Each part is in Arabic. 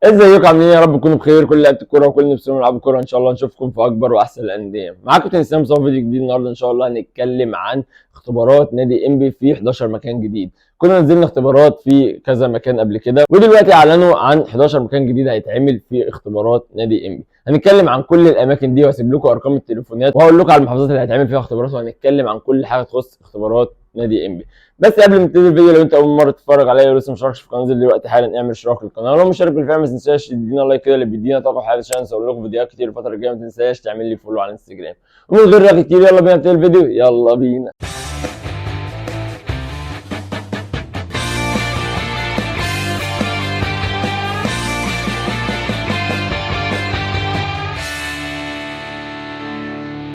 ازيكم عاملين ايه؟ يا رب تكونوا بخير. كل لعيبه الكوره وكل نفسهم يلعبوا كوره ان شاء الله نشوفكم في اكبر واحسن الانديه. معاكم كابتن اسلام مصطفى فيديو جديد. النهارده ان شاء الله هنتكلم عن اختبارات نادي انبي في 11 مكان جديد. كنا نزلنا اختبارات في كذا مكان قبل كده، ودلوقتي اعلنوا عن 11 مكان جديد هيتعمل في اختبارات نادي انبي. هنتكلم عن كل الاماكن دي وهسيب لكم ارقام التليفونات وهقول لكم على المحافظات اللي هيتعمل فيها اختبارات، وهنتكلم عن كل حاجه تخص اختبارات نادي انبي. بس قبل ما نبتدي الفيديو، لو انت اول مره تتفرج عليا ولسه مشتركش في القناه، انزل دلوقتي حالا اعمل اشتراك في القناه. ولو مشترك بالفعل ما تنساش تدينا لايك كده اللي بيدينا طاقه في حياتي عشان اصور لكم فيديوهات كتير الفتره الجايه. ما تنساش تعمل لي فولو على الانستجرام. ومن غير رغي كتير يلا بينا نبتدي الفيديو. يلا بينا.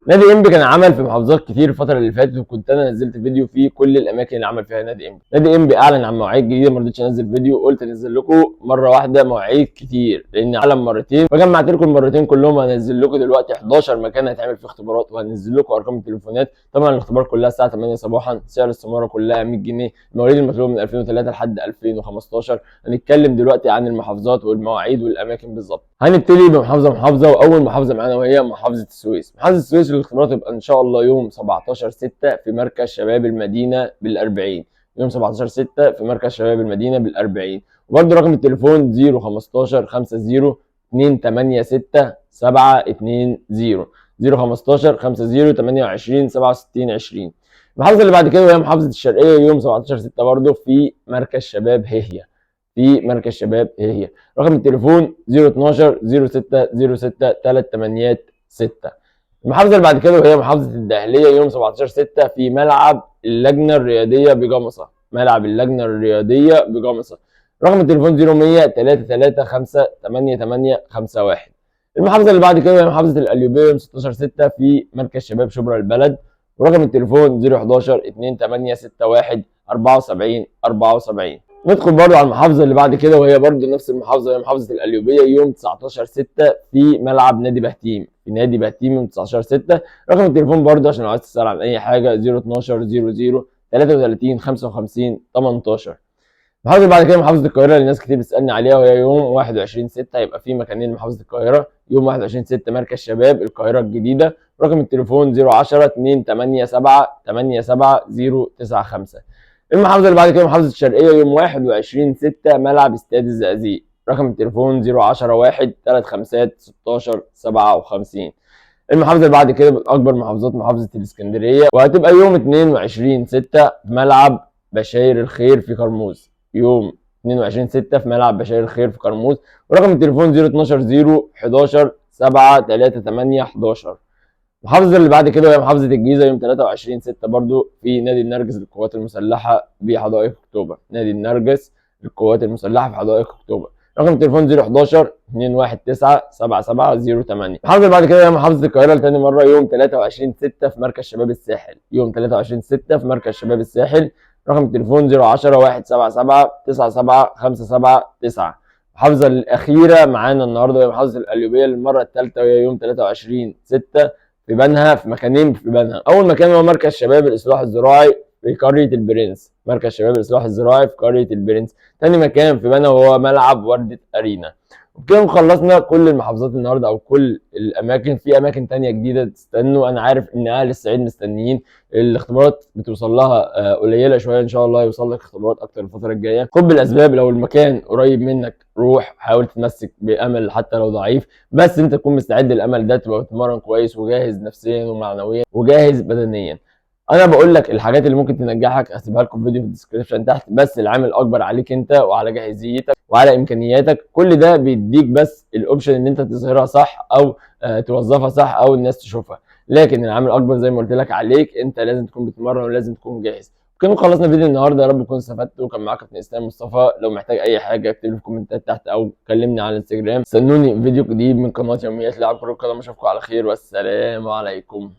نادي انبي كان عمل في محافظات كتير الفتره اللي فاتت، وكنت انا نزلت فيديو في كل الاماكن اللي عمل فيها نادي انبي. نادي انبي اعلن عن مواعيد جديده، ما رضيتش انزل فيديو، قلت انزل لكم مره واحده مواعيد كتير لان اعلن مرتين، فجمعت لكم المرتين كلهم. هنزل لكم دلوقتي 11 مكان هيتعمل فيه اختبارات، وهنزل لكم ارقام التليفونات. طبعا الاختبار كلها الساعه 8 صباحا، سعر الاستماره كلها 100 جنيه، المواليد المطلوبه من 2003 لحد 2015. هنتكلم دلوقتي عن المحافظات والمواعيد والاماكن بالظبط. هنبتدي بمحافظه، واول محافظه معانا وهي محافظه السويس. محافظه السويس الاختبارات تبقى ان شاء الله يوم 17/6 في مركز شباب المدينه بال40. يوم 17/6 في مركز شباب المدينه بال40. وبرده رقم التليفون 015 50 286 720 015 50 28 67 20. المحافظه اللي بعد كده وهي محافظه الشرقيه، يوم 17/6 برده في مركز شباب هي رقم التليفون 012 06 06 386. المحافظه اللي بعد كده وهي محافظه الدقهليه، يوم 17/6 في ملعب اللجنه الرياضيه بجمصه. رقم التليفون 0100 335 8851. المحافظه اللي بعد كده وهي محافظه القليوبيه، يوم 16/6 في مركز شباب شبرا البلد. ورقم التليفون 011 2861 74 74. ندخل برضه على المحافظه اللي بعد كده وهي برضه نفس المحافظه، وهي محافظه القليوبيه، يوم 19/6 في ملعب نادي بهتيم يوم 19/6. رقم التليفون برضه عشان لو عايز تسال عن اي حاجه 012 00 33 55 18. المحافظه اللي بعد كده محافظه القاهره اللي ناس كتير بتسالني عليها، وهي يوم 21/6. هيبقى في مكانين لمحافظه القاهره. يوم 21/6 مركز شباب القاهره الجديده. رقم التليفون 010 287 87095. المحافظه اللي بعد كده محافظه الشرقيه، يوم 21/6 ملعب استاد الزقازيق. رقم التليفون 010 1 35 16 57. المحافظه اللي بعد كده من اكبر محافظات محافظه الاسكندريه، وهتبقى يوم 22/6 في ملعب بشاير الخير في كرموز. يوم 22/6 في ملعب بشاير الخير في كرموز. ورقم التليفون 012 0 11 7 38 11. المحافظه اللي بعد كده وهي محافظه الجيزه، يوم 23/6 برضو في نادي النرجس للقوات المسلحه بحدائق اكتوبر. نادي النرجس للقوات المسلحه في حدائق اكتوبر. رقم التليفون 011 219 7708. المحافظه اللي بعد كده هي محافظه القاهره لتاني مره، يوم 23/6 في مركز شباب الساحل. يوم 23/6 في مركز شباب الساحل. رقم التليفون 010 177 97 57 9. المحافظه الاخيره معانا النهارده هي محافظه القليوبيه للمره الثالثه، وهي يوم 23/6 في بنها، في مكانين في بنها. اول مكان هو مركز شباب الاصلاح الزراعي في قريه البرنس. مركز شباب الاصلاح الزراعي في قريه البرنس. تاني مكان في بنها وهو ملعب ورده ارينا. وبكده خلصنا كل المحافظات النهارده او كل الاماكن. في اماكن تانية جديده تستنوا. انا عارف ان اهل الصعيد مستنيين، الاختبارات بتوصل لها قليله شويه. ان شاء الله يوصل لك اختبارات اكتر الفتره الجايه. خد بالاسباب، لو المكان قريب منك روح، حاول تتمسك بامل حتى لو ضعيف، بس انت تكون مستعد للامل ده، تبقى بتتمرن كويس وجاهز نفسيا ومعنويا وجاهز بدنيا. انا بقول لك الحاجات اللي ممكن تنجحك، هسيبها لكم فيديو في الديسكربشن تحت. بس العامل الاكبر عليك انت وعلى جاهزيتك وعلى امكانياتك. كل ده بيديك بس الاوبشن ان انت تظهرها صح او توظفها صح او الناس تشوفها. لكن العامل الاكبر زي ما قلت لك عليك انت، لازم تكون بتتمرن ولازم تكون جاهز. كده خلصنا فيديو النهارده، يا رب تكونوا استفدتوا. وكان معاك كابتن اسلام مصطفى. لو محتاج اي حاجه اكتب لي في الكومنتات تحت او كلمني على الانستجرام. استنوني في فيديو جديد من قناه يوميات لاعب كره القدم. اشوفكم على خير والسلام عليكم.